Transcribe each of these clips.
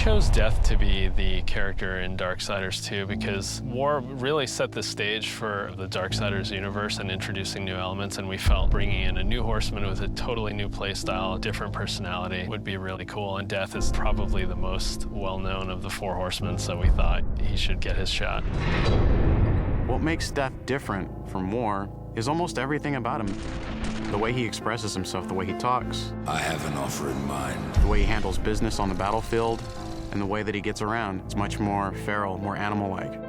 chose Death to be the character in Darksiders 2 because War really set the stage for the Darksiders universe and introducing new elements, and we felt bringing in a new horseman with a totally new playstyle, different personality would be really cool, and Death is probably the most well-known of the four horsemen, so we thought he should get his shot. What makes Death different from War is almost everything about him. The way he expresses himself, the way he talks. I have an offer in mind. The way he handles business on the battlefield, and the way that he gets around. It's much more feral, more animal-like.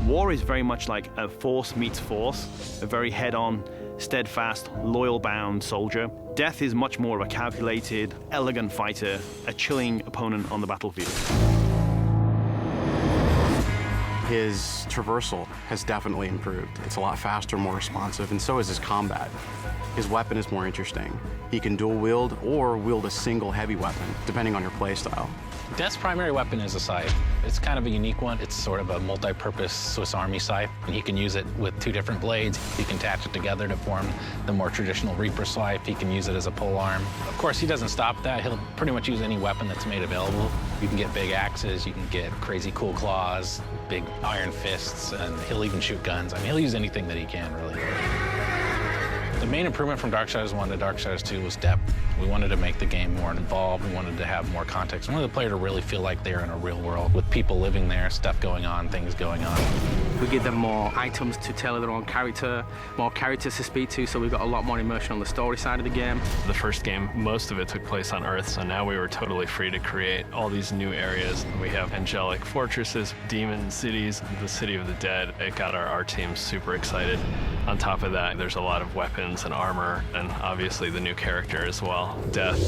War is very much like a force meets force, a very head-on, steadfast, loyal-bound soldier. Death is much more of a calculated, elegant fighter, a chilling opponent on the battlefield. His traversal has definitely improved. It's a lot faster, more responsive, and so is his combat. His weapon is more interesting. He can dual wield or wield a single heavy weapon, depending on your playstyle. Death's primary weapon is a scythe. It's kind of a unique one. It's sort of a multi-purpose Swiss Army scythe. He can use it with two different blades. He can attach it together to form the more traditional Reaper scythe. He can use it as a polearm. Of course, he doesn't stop that. He'll pretty much use any weapon that's made available. You can get big axes, you can get crazy cool claws, big iron fists, and he'll even shoot guns. I mean, he'll use anything that he can, really. The main improvement from Darksiders 1 to Darksiders 2 was depth. We wanted to make the game more involved. We wanted to have more context. We wanted the player to really feel like they're in a real world with people living there, stuff going on, things going on. We give them more items to tailor their own character, more characters to speak to, so we've got a lot more immersion on the story side of the game. The first game, most of it took place on Earth, so now we were totally free to create all these new areas. We have angelic fortresses, demon cities, the city of the dead. It got our team super excited. On top of that, there's a lot of weapons and armor, and obviously the new character as well, Death.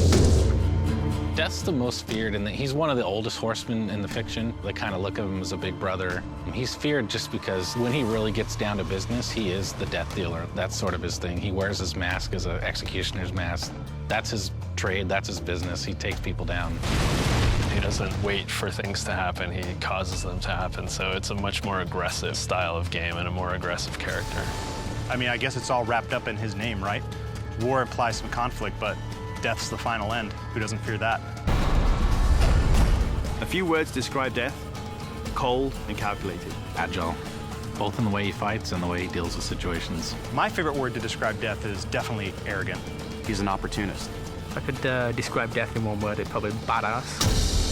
Death's the most feared, and he's one of the oldest horsemen in the fiction. They kind of look at him as a big brother. He's feared just because when he really gets down to business, he is the death dealer. That's sort of his thing. He wears his mask as an executioner's mask. That's his trade, that's his business. He takes people down. He doesn't wait for things to happen, he causes them to happen. So it's a much more aggressive style of game and a more aggressive character. I mean, I guess it's all wrapped up in his name, right? War implies some conflict, but Death's the final end. Who doesn't fear that? A few words describe Death: cold and calculated. Agile, both in the way he fights and the way he deals with situations. My favorite word to describe Death is definitely arrogant. He's an opportunist. If I could describe Death in one word, it'd probably badass.